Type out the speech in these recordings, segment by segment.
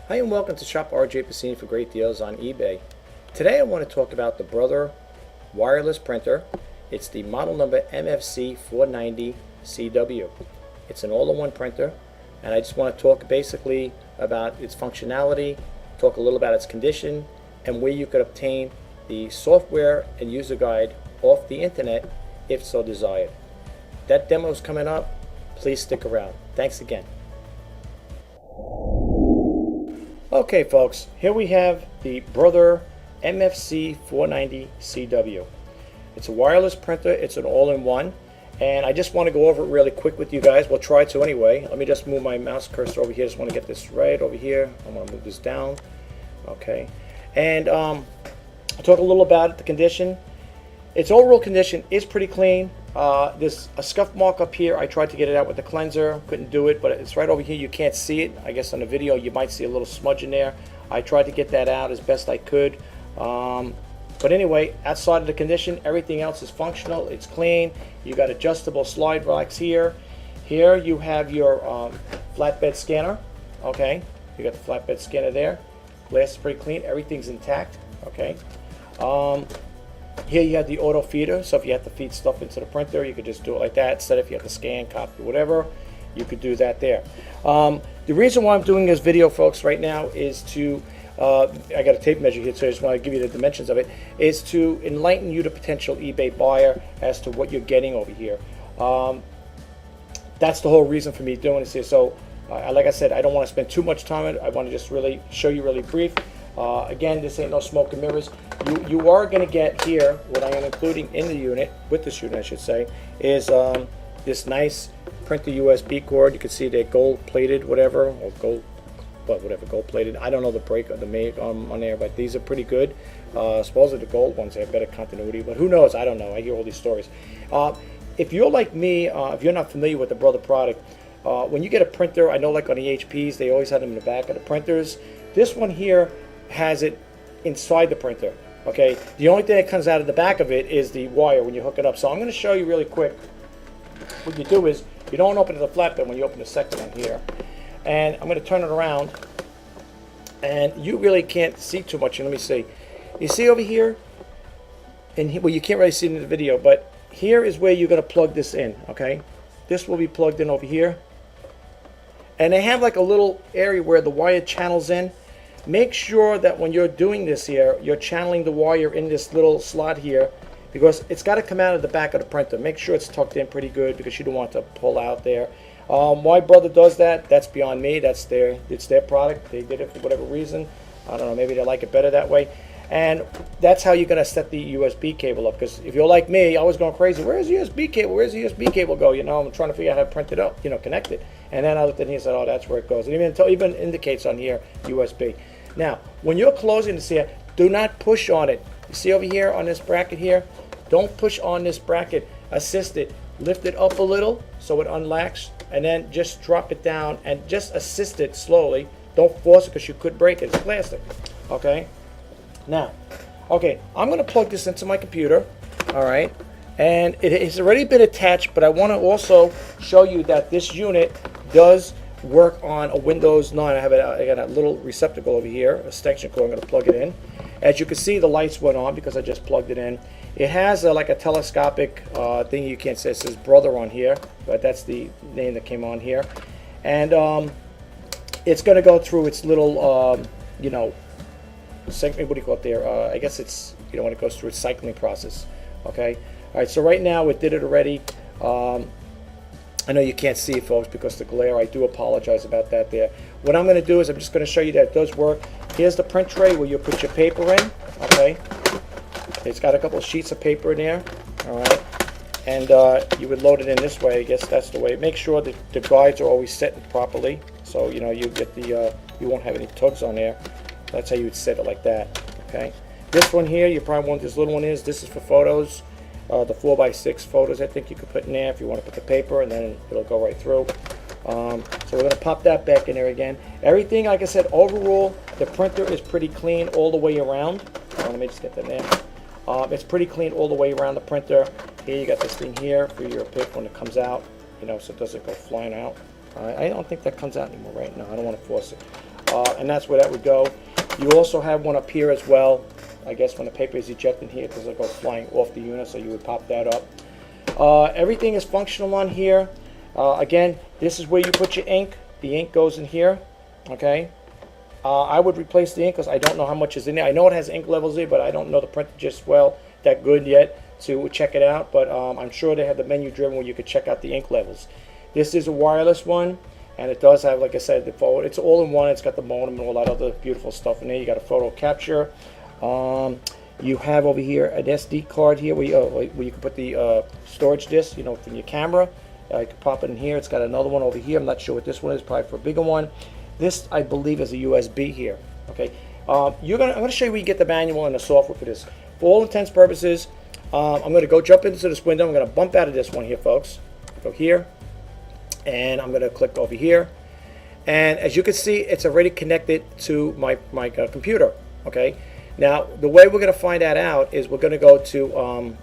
Hi and welcome to Shop Rjpasini for great deals on eBay. Today I want to talk about the Brother wireless printer. It's the model number MFC-490 CW. It's an all-in-one printer, and I just want to talk basically about its functionality, talk a little about its condition, and where you could obtain the software and user guide off the internet if so desired. That demo is coming up. Please stick around. Thanks again. Okay folks, here we have the Brother MFC-490 CW. It's a wireless printer, it's an all-in-one, and I just want to go over it really quick with you guys. We'll try to anyway. Let me just move my mouse cursor over here. Just want to get this right over here. I want to move this down. Okay, and I'll talk a little about it, the condition. Its overall condition is pretty clean. There's a scuff mark up here. I tried to get it out with the cleanser, couldn't do it, but it's right over here. You can't see it. I guess on the video you might see a little smudge in there. I tried to get that out as best I could. But anyway, outside of the condition, everything else is functional. It's clean. You got adjustable slide racks here. Here you have your flatbed scanner. Okay, you got the flatbed scanner there. Glass is pretty clean. Everything's intact. Okay. Here you have the auto feeder, so if you have to feed stuff into the printer, you could just do it like that. Instead, if you have to scan, copy, whatever, you could do that there. The reason why I'm doing this video, folks, right now is to, I got a tape measure here, so I just want to give you the dimensions of it, is to enlighten you, the potential eBay buyer, as to what you're getting over here. That's the whole reason for me doing this here. So, like I said, I don't want to spend too much time on it. I want to just really show you really brief. Again, this ain't no smoke and mirrors. You are going to get here, what I am including in the unit, with this unit I should say, is this nice printer USB cord. You can see they're gold plated, whatever, or gold plated. I don't know the break of the make on there, but these are pretty good. Supposedly the gold ones have better continuity, but who knows? I don't know. I hear all these stories. If you're like me, if you're not familiar with the Brother product, when you get a printer, I know like on the HPs, they always have them in the back of the printers. This one here has it inside the printer. Okay, the only thing that comes out of the back of it is the wire when you hook it up. So I'm going to show you really quick. What you do is you don't open the flatbed when you open the second one here, and I'm going to turn it around, and you really can't see too much. Let me see. You see over here, and well, you can't really see it in the video, but here is where you're going to plug this in. Okay, this will be plugged in over here, and they have like a little area where the wire channels in. Make sure that when you're doing this here, you're channeling the wire in this little slot here, because it's got to come out of the back of the printer. Make sure it's tucked in pretty good, because you don't want to pull out there. Why Brother does that, that's beyond me. It's their product. They did it for whatever reason. I don't know, maybe they like it better that way. And that's how you're going to set the USB cable up, because if you're like me, I was going crazy. Where's the USB cable? Where's the USB cable go? You know, I'm trying to figure out how to print it up, connect it. And then I looked at it and said, oh, that's where it goes. It even indicates on here USB. Now, when you're closing this here, do not push on it. You see over here on this bracket here? Don't push on this bracket. Assist it. Lift it up a little so it unlocks, and then just drop it down and just assist it slowly. Don't force it because you could break it. It's plastic. Okay? Now, okay, I'm going to plug this into my computer. All right? And it has already been attached, but I want to also show you that this unit does work on a Windows 9. I got a little receptacle over here, a extension cord. I'm going to plug it in. As you can see, the lights went on because I just plugged it in. It has like a telescopic thing. You can't say it says Brother on here, but that's the name that came on here. And it's going to go through its little, what do you call it there? I guess it's, when it goes through its cycling process. Okay. All right. So right now it did it already. I know you can't see it, folks, because the glare. I do apologize about that there. What I'm going to do is I'm just going to show you that it does work. Here's the print tray where you put your paper in. Okay. It's got a couple of sheets of paper in there. All right. And you would load it in this way. I guess that's the way. Make sure that the guides are always set properly. So, you get the, you won't have any tugs on there. That's how you would set it like that. Okay. This one here, you probably want this little one is. This is for photos. The 4x6 photos, I think you could put in there if you want to put the paper, and then it'll go right through. So we're going to pop that back in there again. Everything, like I said, overall, the printer is pretty clean all the way around. Let me just get that there. It's pretty clean all the way around the printer. Here you got this thing here for your pick when it comes out, so it doesn't go flying out. I don't think that comes out anymore right now. I don't want to force it. and that's where that would go. You also have one up here as well. I guess when the paper is ejected here, because it'll go flying off the unit, so you would pop that up. Everything is functional on here. Again, this is where you put your ink. The ink goes in here, okay? I would replace the ink because I don't know how much is in there. I know it has ink levels there, but I don't know the printer just that good yet to check it out. But I'm sure they have the menu driven where you could check out the ink levels. This is a wireless one, and it does have, like I said, the forward. It's all in one. It's got the modem and all that other beautiful stuff in there. You got a photo capture. You have over here an SD card here where you can put the storage disk, you know, from your camera. You can pop it in here. It's got another one over here. I'm not sure what this one is, probably for a bigger one. This, I believe, is a USB here. Okay, I'm going to show you where you get the manual and the software for this. For all intents and purposes, I'm going to go jump into this window. I'm going to bump out of this one here, folks. Go here, and I'm going to click over here. And as you can see, it's already connected to my computer. Okay, now the way we're going to find that out is we're going to go to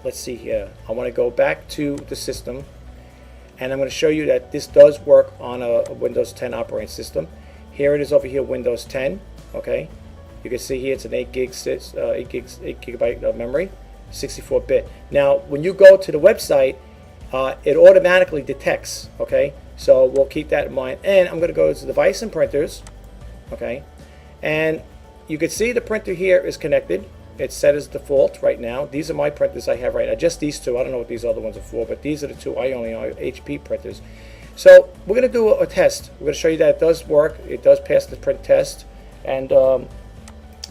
let's see here. I want to go back to the system, and I'm going to show you that this does work on a Windows 10 operating system. Here it is over here, Windows 10. Okay, you can see here it's an 8 gigabyte of memory, 64-bit. Now, when you go to the website, it automatically detects. Okay, so we'll keep that in mind. And I'm going to go to device and printers. Okay, and you can see the printer here is connected. It's set as default right now. These are my printers I have right now. Just these two. I don't know what these other ones are for, but these are the two I only own, HP printers. So we're going to do a test. We're going to show you that it does work. It does pass the print test. And we're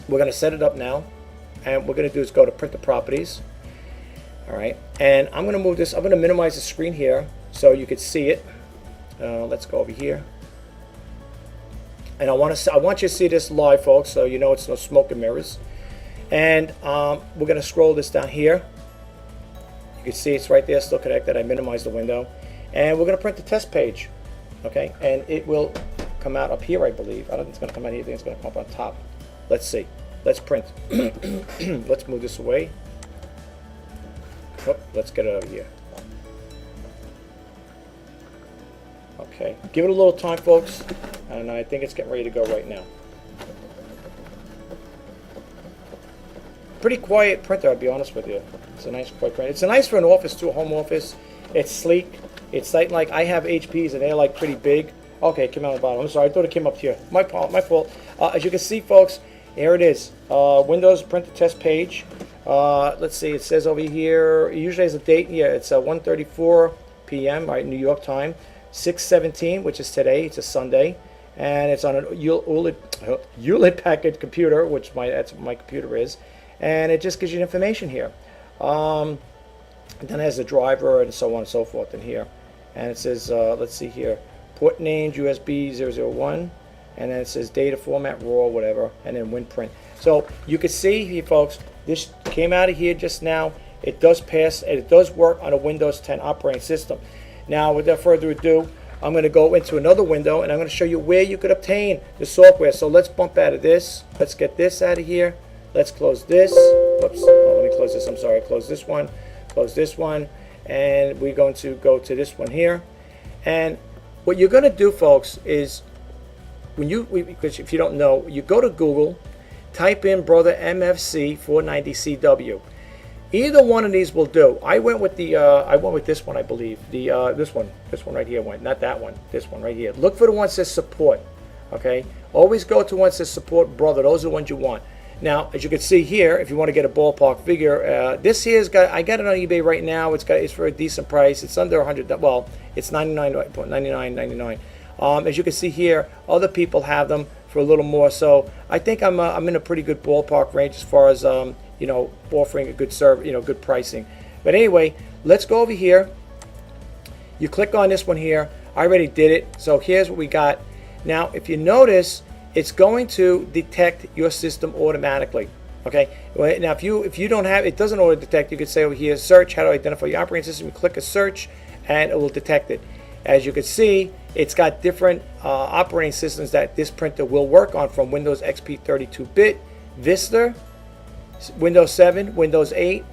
going to set it up now. And what we're going to do is go to printer properties. All right. And I'm going to move this. I'm going to minimize the screen here so you can see it. Let's go over here. And I want you to see this live, folks, so you know it's no smoke and mirrors. And we're going to scroll this down here. You can see it's right there, still connected. I minimized the window. And we're going to print the test page. Okay, and it will come out up here, I believe. I don't think it's going to come out here. I think it's going to come up on top. Let's see. Let's print. Let's move this away. Oh, let's get it over here. Okay, give it a little time, folks. And I think it's getting ready to go right now. Pretty quiet printer, I'll be honest with you. It's a nice quiet printer. It's nice for an office too, a home office. It's sleek. It's like I have HPs and they're like pretty big. Okay, it came out on the bottom. I'm sorry, I thought it came up here. My fault. As you can see, folks, here it is. Windows printer test page. Let's see. It says over here. It usually has a date. Yeah, it's 1:34 p.m. right, New York time. 6/17, which is today. It's a Sunday, and it's on an Hewlett Packard computer, which that's what my computer is. And it just gives you information here. And then it has a driver and so on and so forth in here. And it says, let's see here, port names USB 001, and then it says data format raw, whatever, and then WinPrint. So you can see here, folks, this came out of here just now. It does pass, and it does work on a Windows 10 operating system. Now, without further ado, I'm going to go into another window, and I'm going to show you where you could obtain the software. So let's bump out of this. Let's get this out of here. Let's close this. Oops. Oh, let me close this. I'm sorry. Close this one. Close this one. And we're going to go to this one here. And what you're going to do, folks, is because if you don't know, you go to Google, type in brother MFC-490 CW. Either one of these will do. I went with this one, I believe. This one right here went, not that one. This one right here. Look for the one that says support. Okay. Always go to one that says support brother. Those are the ones you want. Now, as you can see here, if you want to get a ballpark figure, this here's got. I got it on eBay right now. It's for a decent price. It's under $100. Well, it's $99.99. As you can see here, other people have them for a little more. So I think I'm in a pretty good ballpark range as far as offering a good good pricing. But anyway, let's go over here. You click on this one here. I already did it. So here's what we got. Now, if you notice, it's going to detect your system automatically. Okay. Now, if you don't have it, doesn't auto detect. You could say over here, search how to identify your operating system. You click a search, and it will detect it. As you can see, it's got different operating systems that this printer will work on, from Windows XP 32-bit, Vista, Windows 7, Windows 8,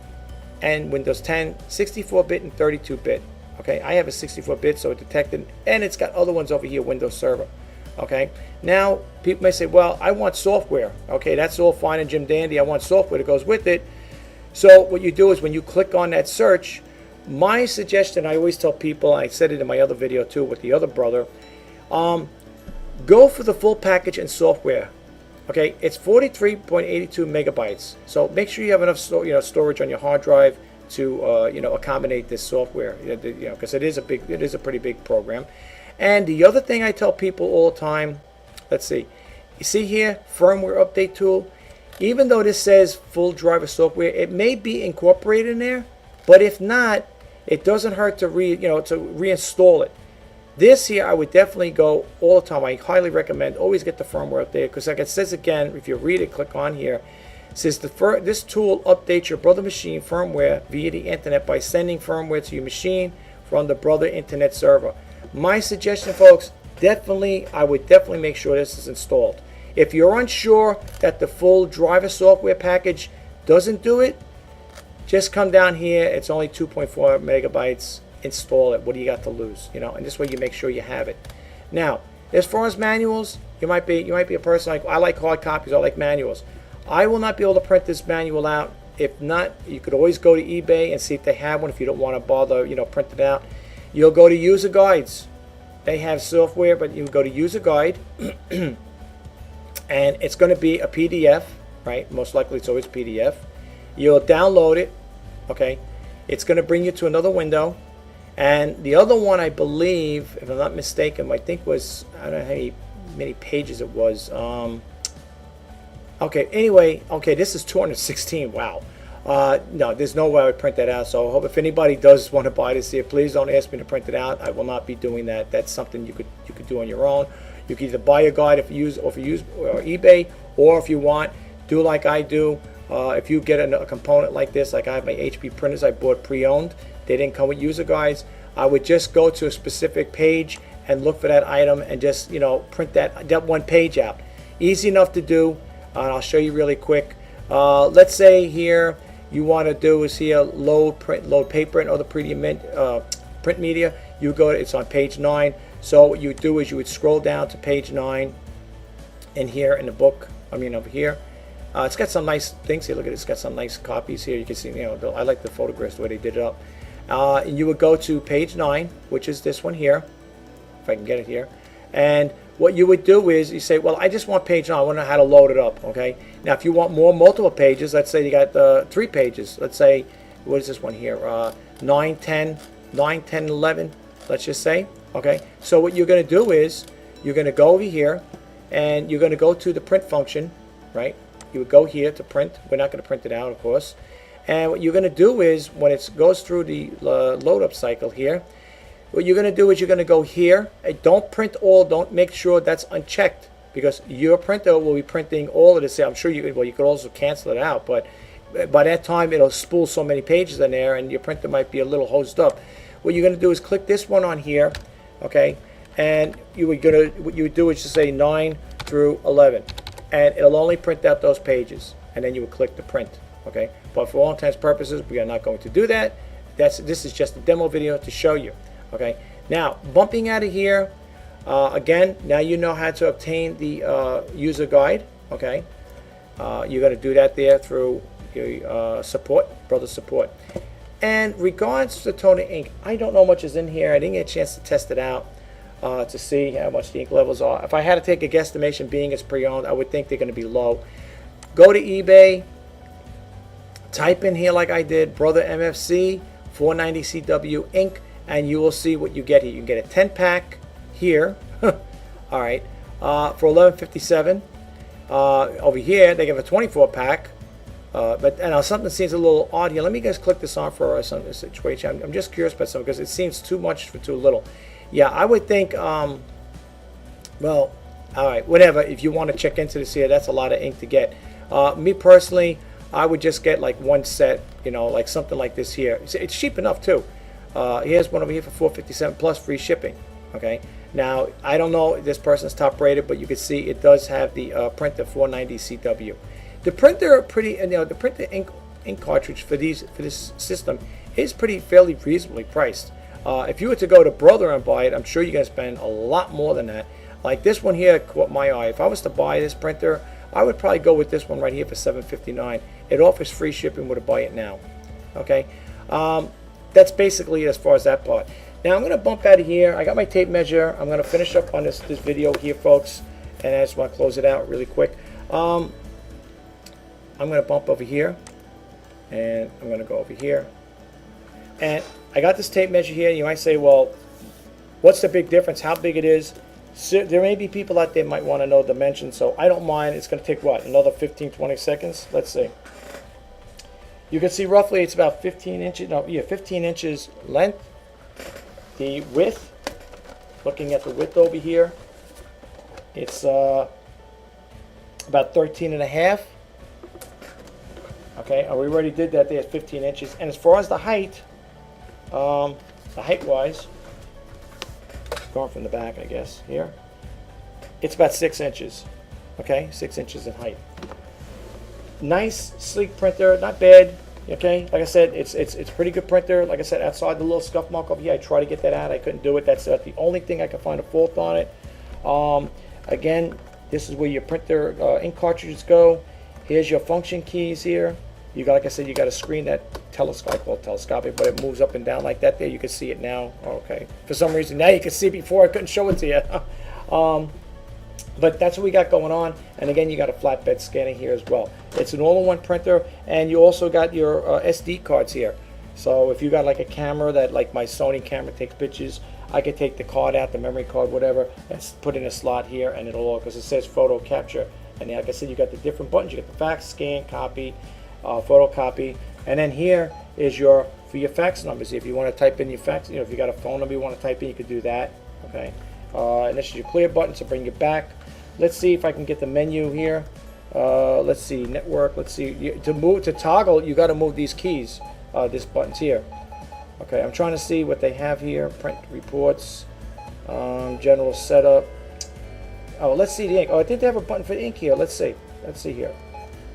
and Windows 10, 64-bit and 32-bit. Okay, I have a 64-bit, so it detected, and it's got other ones over here, Windows Server. Okay, now people may say, well, I want software. Okay, that's all fine and Jim dandy. I want software that goes with it. So what you do is when you click on that search, my suggestion, I always tell people, I said it in my other video too with the other brother, go for the full package and software. Okay, it's 43.82 megabytes. So make sure you have enough storage on your hard drive to accommodate this software. Because it is a pretty big program. And the other thing I tell people all the time, let's see, you see here, firmware update tool. Even though this says full driver software, it may be incorporated in there, but if not, it doesn't hurt to reinstall it. This here, I would definitely go all the time. I highly recommend always get the firmware updated, because like it says again, if you read it, click on here. It says this tool updates your brother machine firmware via the internet by sending firmware to your machine from the brother internet server. My suggestion, folks, I would definitely make sure this is installed. If you're unsure that the full driver software package doesn't do it, just come down here. It's only 2.4 megabytes. Install it. What do you got to lose? And this way you make sure you have it. Now, as far as manuals, you might be a person like, I like hard copies. I like manuals. I will not be able to print this manual out. If not, you could always go to eBay and see if they have one. If you don't want to bother, print it out. You'll go to user guides. They have software, but you go to user guide, and it's going to be a PDF, right? Most likely it's always PDF. You'll download it, okay? It's going to bring you to another window, and the other one, I believe, if I'm not mistaken, I think was, I don't know how many pages it was. Okay, anyway, okay, this is 216. Wow. No, there's no way I would print that out. So I hope if anybody does want to buy this here, please don't ask me to print it out. I will not be doing that. That's something you could do on your own. You can either buy a guide if you use eBay, or if you want, do like I do. If you get a component like this, like I have my HP printers I bought pre-owned, they didn't come with user guides. I would just go to a specific page and look for that item and just print that one page out. Easy enough to do, and I'll show you really quick. Let's say here you want to do is here load paper and other print media. It's on page 9. So what you would do is you would scroll down to page 9 in here in the book. Over here. It's got some nice things here. Look at it. It's got some nice copies here. You can see, I like the photographs, the way they did it up. And you would go to page 9, which is this one here, if I can get it here. And what you would do is you say, well, I just want page 9. I want to know how to load it up. Okay. Now, if you want multiple pages, let's say you got 3 pages. Let's say, what is this one here? 9, 10, 11. Let's just say. Okay. So what you're going to do is you're going to go over here, and you're going to go to the print function, right? You would go here to print. We're not going to print it out, of course. And what you're going to do is when it goes through the load up cycle here, what you're going to do is you're going to go here. Don't print all. Don't make sure that's unchecked, because your printer will be printing all of this. I'm sure you could also cancel it out, but by that time it'll spool so many pages in there, and your printer might be a little hosed up. What you're going to do is click this one on here, okay? And what you would do is just say 9 through 11, and it'll only print out those pages, and then you would click the print, okay? But for all intents and purposes, we are not going to do that. This is just a demo video to show you, okay? Now, bumping out of here, again, now you know how to obtain the user guide, okay? You're going to do that there through your brother support. And regards to toner ink, I don't know much is in here. I didn't get a chance to test it out to see how much the ink levels are. If I had to take a guesstimation, being it's pre-owned, I would think they're going to be low. Go to eBay, type in here like I did, Brother MFC 490 CW ink, and you will see what you get here. You can get a 10-pack here, all right, for $11.57. Over here, they give a 24-pack. But something seems a little odd here. Let me just click this on for some situation. I'm just curious about something because it seems too much for too little. Yeah, I would think, well, all right, whatever. If you want to check into this here, that's a lot of ink to get. Me personally, I would just get like one set, like something like this here. It's cheap enough too. Here's one over here for $4.57 plus free shipping. Okay. Now, I don't know if this person's top rated, but you can see it does have the printer 490 CW. The printer the printer ink cartridge for this system is fairly reasonably priced. If you were to go to Brother and buy it, I'm sure you're going to spend a lot more than that. Like this one here caught my eye. If I was to buy this printer, I would probably go with this one right here for $7.59. It offers free shipping with a buy it now. Okay, that's basically it as far as that part. Now I'm going to bump out of here. I got my tape measure. I'm going to finish up on this video here, folks, and I just want to close it out really quick. I'm going to bump over here, and I'm going to go over here, and I got this tape measure here. You might say, well, what's the big difference? How big it is? So there may be people out there might want to know dimensions, so I don't mind. It's going to take what, another 15-20 seconds? Let's see. You can see roughly it's about 15 inches. No, yeah, 15 inches length. The width, looking at the width over here, it's about 13.5. Okay, and we already did that there at 15 inches. And as far as the height wise, going from the back, I guess, here, it's about 6 inches. Okay, 6 inches in height. Nice, sleek printer, not bad. Okay, like I said, it's a pretty good printer. Like I said, outside the little scuff mark over here, I tried to get that out. I couldn't do it. That's the only thing I could find a fault on it. Again, this is where your printer ink cartridges go. Here's your function keys here. You got, like I said, you got a screen that telescopic, but it moves up and down like that. There, you can see it now. Okay, for some reason now you can see it before. I couldn't show it to you. But that's what we got going on. And again, you got a flatbed scanner here as well. It's an all-in-one printer, and you also got your SD cards here. So if you got like a camera that, like my Sony camera takes pictures, I could take the card out, the memory card, whatever, and put in a slot here, and it'll all, because it says photo capture. And like I said, you got the different buttons. You got the fax, scan, copy, photocopy, and then here is for your fax numbers. If you want to type in your fax, if you got a phone number you want to type in, you could do that. Okay. And this is your clear button to bring it back. Let's see if I can get the menu here. Let's see, network. Let's see. To toggle, you got to move these keys. This button's here. Okay, I'm trying to see what they have here. Print reports, general setup. Oh, let's see the ink. Oh, I think they have a button for the ink here. Let's see. Let's see here.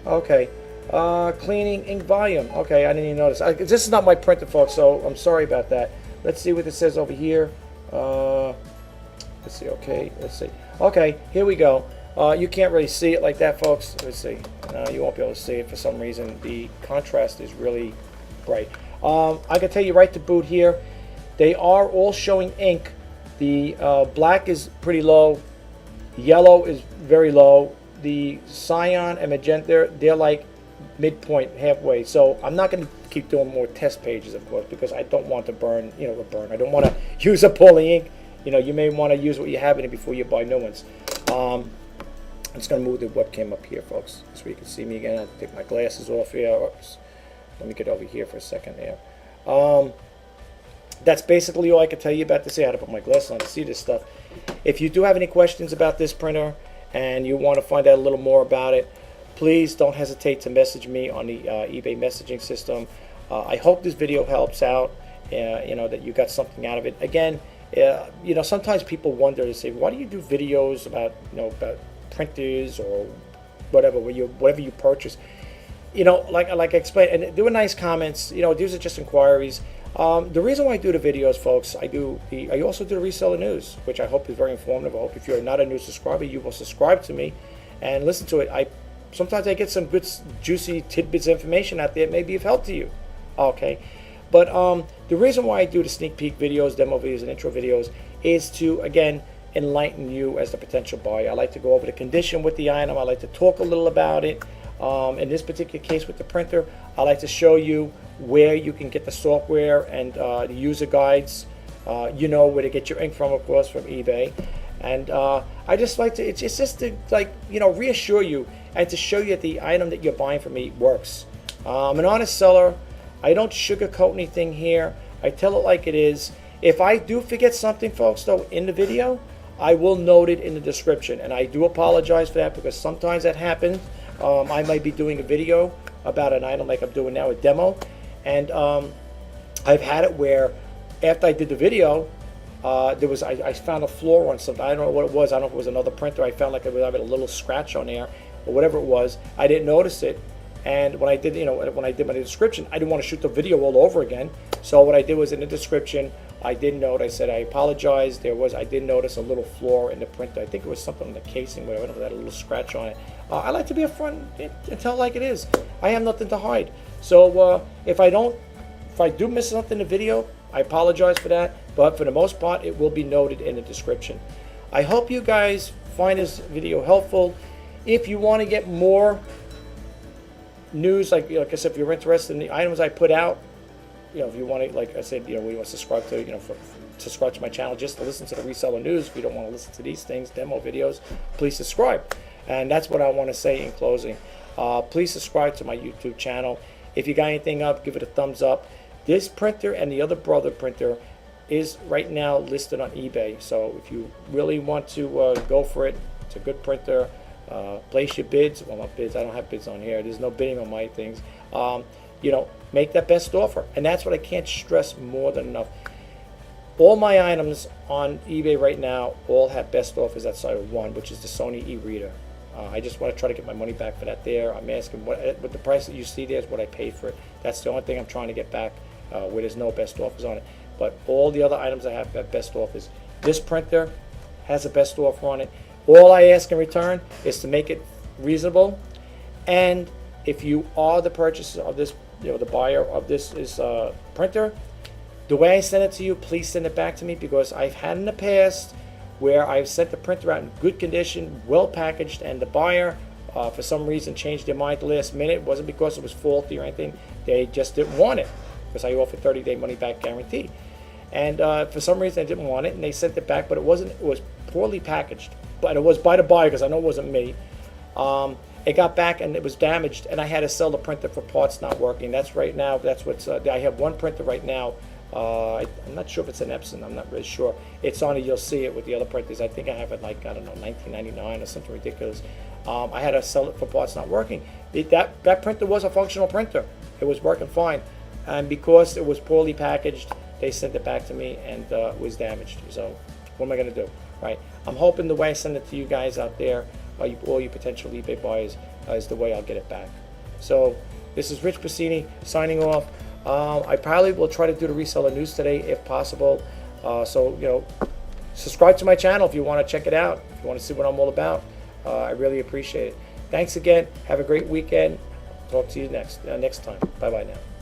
Okay. Cleaning ink volume. Okay, I didn't even notice. This is not my printer, folks, so I'm sorry about that. Let's see what it says over here. Let's see. Okay, let's see. Okay, here we go. You can't really see it like that, folks. Let's see. No, you won't be able to see it for some reason. The contrast is really bright. I can tell you right to boot here, they are all showing ink. The black is pretty low. Yellow is very low. The cyan and magenta, they're like midpoint, halfway. So I'm not going to keep doing more test pages, of course, because I don't want to burn, I don't want to use up all the ink. You may want to use what you have in it before you buy new ones. I'm just going to move the webcam up here, folks, so you can see me again. I have to take my glasses off here. Oops. Let me get over here for a second there. That's basically all I can tell you about this. I had to put my glasses on to see this stuff. If you do have any questions about this printer and you want to find out a little more about it, please don't hesitate to message me on the eBay messaging system. I hope this video helps out, that you got something out of it. Again, sometimes people wonder to say, why do you do videos about printers or whatever you purchase? Like I explained, and do a nice comments. These are just inquiries. The reason why I do the videos, folks, I also do the reseller news, which I hope is very informative. I hope if you're not a new subscriber, you will subscribe to me and listen to it. Sometimes I get some good, juicy tidbits of information out there. It may be of help to you. Okay. But the reason why I do the sneak peek videos, demo videos, and intro videos is to, again, enlighten you as the potential buyer. I like to go over the condition with the item. I like to talk a little about it. In this particular case with the printer, I like to show you where you can get the software and the user guides. Where to get your ink from, of course, from eBay. And I just like to, it's just to reassure you and to show you that the item that you're buying from me works. I'm an honest seller. I don't sugarcoat anything here. I tell it like it is. If I do forget something, folks, though, in the video, I will note it in the description. And I do apologize for that because sometimes that happens. I might be doing a video about an item like I'm doing now, a demo. And I've had it where after I did the video, I found a flaw on something. I don't know what it was. I don't know if it was another printer. I found like it was having a little scratch on there or whatever it was. I didn't notice it. And when I did, when I did my description, I didn't want to shoot the video all over again. So what I did was in the description, I did note, I said, I apologize. I did notice a little flaw in the printer. I think it was something on the casing, whatever, that had a little scratch on it. I like to be upfront and tell it like it is. I have nothing to hide. So if I do miss something in the video, I apologize for that. But for the most part, it will be noted in the description. I hope you guys find this video helpful. If you want to get more news, like I said, if you're interested in the items I put out, if you want to, like I said, we want to subscribe to, subscribe to my channel just to listen to the reseller news. If you don't want to listen to these things, demo videos, please subscribe. And that's what I want to say in closing. Please subscribe to my YouTube channel. If you got anything up, give it a thumbs up. This printer and the other brother printer is right now listed on eBay. So if you really want to go for it, it's a good printer. Place your bids. Well, not bids. I don't have bids on here. There's no bidding on my things. Make that best offer. And that's what I can't stress more than enough. All my items on eBay right now all have best offers outside of one, which is the Sony e-reader. I just want to try to get my money back for that there. I'm asking what the price that you see there is what I paid for it. That's the only thing I'm trying to get back where there's no best offers on it. But all the other items I have best offers. This printer has a best offer on it. All I ask in return is to make it reasonable. And if you are the purchaser of this, the buyer of this printer, the way I send it to you, please send it back to me, because I've had in the past where I've sent the printer out in good condition, well packaged, and the buyer for some reason changed their mind at the last minute. It wasn't because it was faulty or anything. They just didn't want it, because I offer 30-day money back guarantee. And for some reason they didn't want it, and they sent it back, but it was poorly packaged. But it was by the buyer, because I know it wasn't me. It got back and it was damaged, and I had to sell the printer for parts not working. That's right now. That's what's. I have one printer right now. I'm not sure if it's an Epson. I'm not really sure. It's on it. You'll see it with the other printers. I think I have it like, I don't know, $19.99 or something ridiculous. I had to sell it for parts not working. That printer was a functional printer. It was working fine, and because it was poorly packaged, they sent it back to me, and it was damaged. So what am I going to do, right? I'm hoping the way I send it to you guys out there, all you potential eBay buyers, is the way I'll get it back. So this is Rich Pasini signing off. I probably will try to do the reseller news today if possible. So subscribe to my channel if you want to check it out. If you want to see what I'm all about, I really appreciate it. Thanks again. Have a great weekend. Talk to you next time. Bye bye now.